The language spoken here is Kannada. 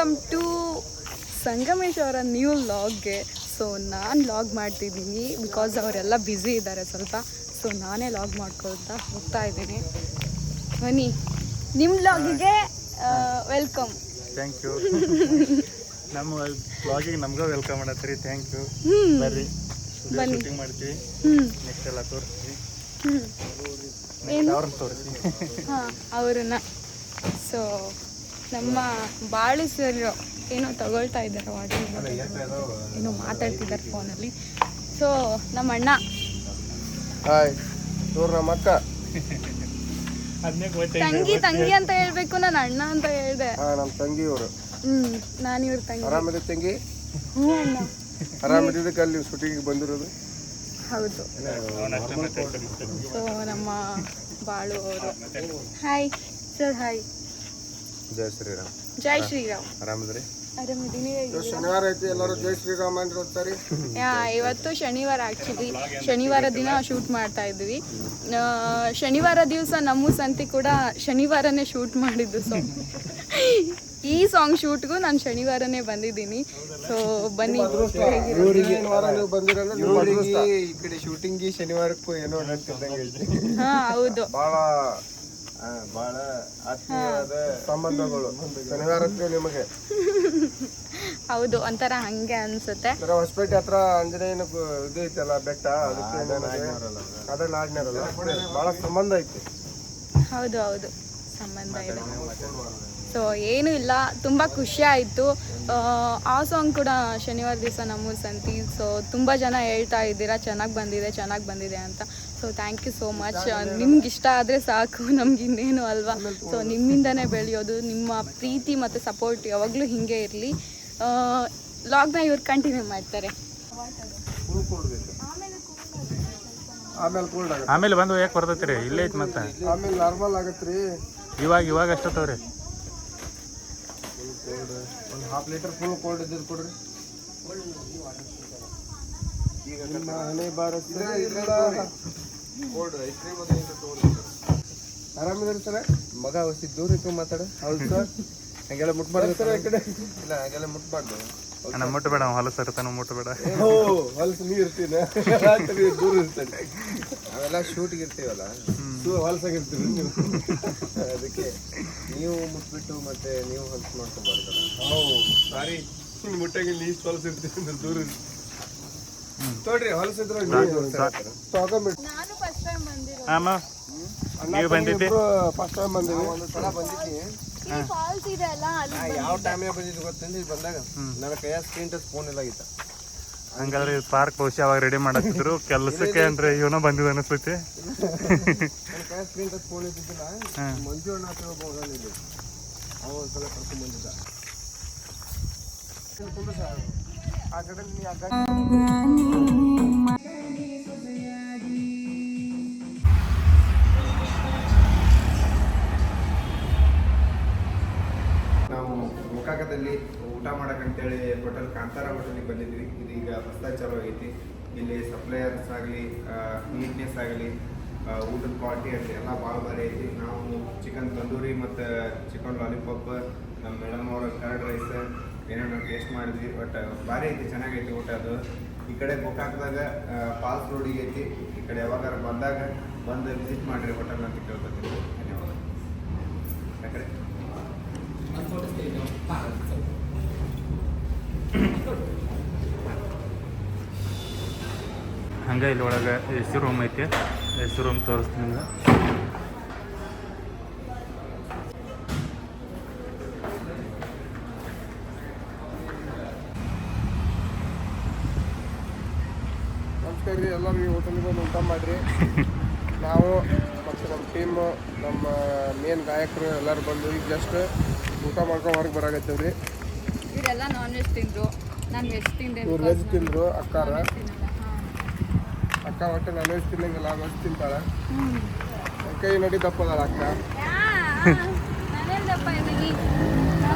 ವೆಲ್ಕಮ್ ಟು ಸಂಗಮೇಶ್ ಅವರ ನ್ಯೂ ಲಾಗ್ಗೆ. ಸೊ ನಾನು ಲಾಗ್ ಮಾಡ್ತಿದ್ದೀನಿ ಬಿಕಾಸ್ ಅವರೆಲ್ಲ ಬ್ಯುಸಿ ಇದ್ದಾರೆ ಸ್ವಲ್ಪ. ಸೊ ನಾನೇ ಲಾಗ್ ಮಾಡ್ಕೊಳ್ತಾ ಹೋಗ್ತಾ ಇದ್ದೀನಿ. ಬನ್ನಿ, ನಿಮ್ಮ ಲಾಗಿಗೆ ವೆಲ್ಕಮ್. Thank you. ನಮ್ಮ ಬ್ಲಾಗಿಗೆ ನಮ್ಗೆ ವೆಲ್ಕಮ್ ಮಾಡತ್ತೀರಿ. Thank you. ಬರ್ರಿ, ಬನ್ನಿ, ಶೂಟಿಂಗ್ ಮಾಡ್ತೀವಿ. ನೆಕ್ಸ್ಟ್ ಎಲ್ಲ ತೋರಿಸ್ತೀವಿ. ಅವ್ರನ್ನ ತೋರಿಸ್ತೀವಿ. ಹಾಂ, ಅವ್ರನ್ನ. ಸೊ ನಮ್ಮ ಬಾಳು ಸರ್ ಏನೋ ತಗೊಳ್ತಾ ಇದ್ದಾರೆ, ವಾಟರ್ ಏನೋ ಮಾತಾಡ್ತಿದ್ದಾರೆ ಫೋನಲ್ಲಿ. ಸೊ ನಮ್ಮ ಅಣ್ಣ, ಹಾಯ್, ಇವ್ರು ನಮ್ಮ ಅಕ್ಕ. ತಂಗಿ ತಂಗಿ ಅಂತ ಹೇಳ್ಬೇಕು, ನಾನು ಅಣ್ಣ ಅಂತ ಹೇಳ್ದೆ. ನಮ್ಮ ತಂಗಿ ಇವರು. ನಾನು ಇವ್ರ ತಂಗಿ. ಆರಾಮದ ತಂಗಿ? ಹ್ಞೂ ಅಣ್ಣ, ಆರಾಮದಿದ್ದಕ್ಕೆ ಅಲ್ಲಿ ಶೂಟಿಂಗ್ ಬಂದಿರೋದು. ಹೌದು. ಸೊ ನಮ್ಮ ಬಾಳು ಅವರು. Hi sir. ಹಾಯ್. ಜೈ ಶ್ರೀರಾಮ್. ಜೈ ಶ್ರೀರಾಮ್. ಆರಾಮದ್ರಿ? ಆರಾಮಿದ್ದೀನಿ. ಶನಿವಾರ ಐತಿ, ಎಲ್ಲರೂ ಜೈ ಶ್ರೀರಾಮ್ ಅಂತ ಹೋಗ್ತಾರೆ. ಇವತ್ತು ಶನಿವಾರ. ಆ್ಯಕ್ಚುಲಿ ಶನಿವಾರ ದಿನ ಶೂಟ್ ಮಾಡ್ತಾ ಇದ್ವಿ. ಶನಿವಾರ ದಿವಸ ನಮ್ಮ ಸಂತಿ ಕೂಡ ಶನಿವಾರನೇ ಶೂಟ್ ಮಾಡಿದ್ದು. ಸೊ ಈ ಸಾಂಗ್ ಶೂಟ್ಗೂ ನಾನು ಶನಿವಾರನೇ ಬಂದಿದ್ದೀನಿ. ಸೊ ಬನ್ನಿ, ಈ ಕಡೆ ಶೂಟಿಂಗ್ ಶನಿವಾರಕ್ಕೂ ಏನೋ ಹಾಂ ಹೌದು, ಬಹಳ ಆತ್ಮೀಯವಾದ ಸಂಬಂಧಗಳು ಶನಿವಾರಕ್ಕೆ ನಿಮಗೆ. ಹೌದು, ಒಂಥರ ಹಂಗೆ ಅನ್ಸುತ್ತೆ. ಹೊಸಪೇಟೆ ಹತ್ರ ಆಂಜನೇಯನ ಇದು ಐತಲ್ಲ ಬೆಟ್ಟ, ಅದಕ್ಕೆ ಅದೇ ನಾಡಿನಾರಲ್ಲ, ಬಹಳ ಸಂಬಂಧ ಐತಿ. ಹೌದು ಹೌದು, ಸಂಬಂಧ ಇದೆ. ಸೊ ಏನೂ ಇಲ್ಲ, ತುಂಬ ಖುಷಿ ಆಯಿತು. ಆ ಸಾಂಗ್ ಕೂಡ ಶನಿವಾರ ದಿವಸ ನಮ್ಮ ಸಂತಿ. ಸೊ ತುಂಬ ಜನ ಹೇಳ್ತಾ ಇದ್ದೀರಾ ಚೆನ್ನಾಗಿ ಬಂದಿದೆ ಅಂತ. So thank you so much. ನಿಮ್ಗೆ ಇಷ್ಟ ಆದರೆ ಸಾಕು, ನಮ್ಗೆ ಇನ್ನೇನು ಅಲ್ವಾ. ಸೊ ನಿಮ್ಮಿಂದನೇ ಬೆಳೆಯೋದು. ನಿಮ್ಮ ಪ್ರೀತಿ ಮತ್ತು ಸಪೋರ್ಟ್ ಯಾವಾಗಲೂ ಹೀಗೆ ಇರಲಿ. ಲಾಗ್ನ ಇವ್ರು ಕಂಟಿನ್ಯೂ ಮಾಡ್ತಾರೆ. ಆಮೇಲೆ ಬಂದು ಯಾಕೆ ಬರ್ತೈತ್ರಿ? ಇಲ್ಲೇ ಐತಿ ಮತ್ತೆ. ಆಮೇಲೆ ನಾರ್ಮಲ್ ಆಗತ್ರಿ. ಇವಾಗ ಅಷ್ಟತ್ತವ್ರಿ. ಒಂದು ಹಾಫ್ ಲೀಟರ್ ಫುಲ್ ಕೋಲ್ಡ್ ಇದ್ದು ಕೊಡ್ರಿ. ಈಗ ನಿಮ್ಮ ಹಣೆ Bharat cold ice cream ಆರಾಮಿದ್ರಿ sir? ಮಗ ಹೊಸಿ ದೂರ ಇತ್ತು ಮಾತಾಡ. ಹೌದು ಸರ್, ಹಂಗೆಲ್ಲ ಮುಟ್ಬಾರ್ದು ಸರ್. ಈ ಕಡೆ ಇಲ್ಲ, ಹಂಗೆಲ್ಲ ಮುಟ್ಬಾರ್ದು. ಅಣ್ಣ ಮುಟ್ಟಬೇಡ, ಹೊಲಸ ಇರ್ತಾನ, ಮುಟ್ಟಬೇಡ. ಹೊಲಸು ನೀ ಇರ್ತೀನಿ, ದೂರ ಇರ್ತಾನೆ. ಅವೆಲ್ಲ ಶೂಟಿಗೆ ಇರ್ತೀವಲ್ಲ, ಹೊಲಸಾಗಿರ್ತೀವಿ ನೀವು. ಅದಕ್ಕೆ ನೀವು ಮುಟ್ಬಿಟ್ಟು ಮತ್ತೆ ನೀವು ಹೊಲಸು ಮಾಡ್ಕೊಬಾರ್ದಲ್ಲ. ಸಾರಿ, ಮುಟ್ಟಾಗಿ ನೀ ಹೊಲಸು ಇರ್ತೀವಿ ಅಂದ್ರೆ ದೂರ ಇರ್ತೀವಿ. ನೋಡ್ರಿ, ಹೊಲಸಿದ್ರು ತಗೊಂಡ್ಬಿಟ್ಟು. ನಾನು ಫಸ್ಟ್ ಟೈಮ್ ಬಂದಿರೋದು. ನೀವು ಬಂದಿದ್ದೆ? ಫಸ್ಟ್ ಟೈಮ್ ಬಂದಿವಿ. ಒಂದು ಸಲ ಬಂದಿದ್ದೀನಿ. ಫಾಲ್ಸ್ ಇದೆ ಅಲ್ಲ, ಅಲ್ಲಿ ಯಾವ ಟೈಮಿಗೆ ಬಂದಿದ್ದು ಗೊತ್ತೇನು? ಇಲ್ಲಿ ಬಂದಾಗ ನನ್ನ ಕೈಯ ಸ್ಕ್ರೀನ್ ಟಚ್ ಫೋನ್ ಎಲ್ಲ ಆಗಿತ್ತ. ಹಂಗಾದ್ರೆ ಪಾರ್ಕ್ ಬಹುಶಃ ಅವಾಗ ರೆಡಿ ಮಾಡತ್ತಿದ್ರು ಕೆಲಸಕ್ಕೆ ಅಂದ್ರೆ ಇವನ ಬಂದಿದ್ದು ಅನಿಸ್ತೈತಿ. ನನ್ನ ಕೈಯ ಸ್ಕ್ರೀನ್ ಟಚ್ ಫೋನ್ ಇದ್ದಿದ್ದಿಲ್ಲ. ಮಂಜು ಅಣ್ಣ ಅಂತ ಹೋಗಿದ್ದು, ಅವ ಒಂದ್ಸಲ ಕರ್ಕೊಂಡ್ ಬಂದಿದ್ದ. ಆ ಕಡೆ ನೀ ನಾವು ಗೋಕಾಕದಲ್ಲಿ ಊಟ ಮಾಡಕ್ಕಂತೇಳಿ ಹೋಟೆಲ್ ಕಾಂತಾರ ಹೋಟೆಲಿಗೆ ಬಂದಿದ್ವಿ. ಇದೀಗ ಹೊಸದಾಗಿ ಚಾಲೂ ಆಗೈತಿ. ಇಲ್ಲಿ ಸಪ್ಲೈಯರ್ಸ್ ಆಗಲಿ, ನೀಟ್ನೆಸ್ ಆಗಲಿ, ಊಟದ ಕ್ವಾಲಿಟಿ ಆಗಲಿ ಎಲ್ಲ ಭಾಳ ಭಾರಿ ಐತಿ. ನಾವು ಚಿಕನ್ ತಂದೂರಿ ಮತ್ತು ಚಿಕನ್ ಲಾಲಿಪಾಪ್, ನಮ್ಮ ಮೇಡಮ್ ಅವರ ಕರ್ಡ್ ರೈಸ್ ಏನೇನೋ ಟೇಸ್ಟ್ ಮಾಡಿದ್ವಿ. ಬಟ್ ಭಾರಿ ಐತಿ, ಚೆನ್ನಾಗೈತಿ ಊಟ. ಅದು ಈ ಕಡೆ ಗೋಕಾಕದಾಗ ಪಾಲ್ಸ್ ರೋಡಿಗೆ ಐತಿ. ಈ ಕಡೆ ಯಾವಾಗಾರ ಬಂದಾಗ ಬಂದು ವಿಸಿಟ್ ಮಾಡಿರಿ ಹೋಟೆಲ್ ಅಂತ ಕೇಳ್ಕೊತೀನಿ. ಧನ್ಯವಾದ. ಯಾಕಡೆ ಹಂಗೆ ಇಲ್ಲಿ ಒಳಗೆ ಎಸಿ ರೂಮ್ ಐತಿ. ಎಸಿ ರೂಮ್ ತೋರಿಸ್ತೀನಿ ನಿಮ್ಗೆ. ನಮಸ್ಕಾರ ರೀ, ಎಲ್ಲರೂ ಹೋಟೆಲ್ಗೆ ಬಂದು ಊಟ ಮಾಡಿರಿ. ನಾವು ಮತ್ತು ನಮ್ಮ ಟೀಮು, ನಮ್ಮ ಮೇನ್ ಗಾಯಕರು ಎಲ್ಲರೂ ಬಂದು ಈಗ ಜಸ್ಟ್ ಊಟ ಮಾಡ್ಕೊಂಡು ಹೊರಗೆ ಬರಾಕತ್ತೇವ್ರಿ. ಇವರೆಲ್ಲ ನಾನ್ ವೆಜ್ ತಿಂದರು, ನಾನು ವೆಜ್ ತಿಂದೆ. ಇವ್ರು ವೆಜ್ ತಿಂದರು. ಅಕ್ಕ ಒಟ್ಟು ನಾನ್ ವೆಜ್ ತಿನ್ನಂಗಿಲ್ಲ, ವೆಜ್ ತಿಂತಾಳೆ. ಕೈ ನಡಿ ದಪ್ಪದಾಳ ಅಕ್ಕ. ನಾನೇನು ದಪ್ಪ ಇದ್ದೀನಿ.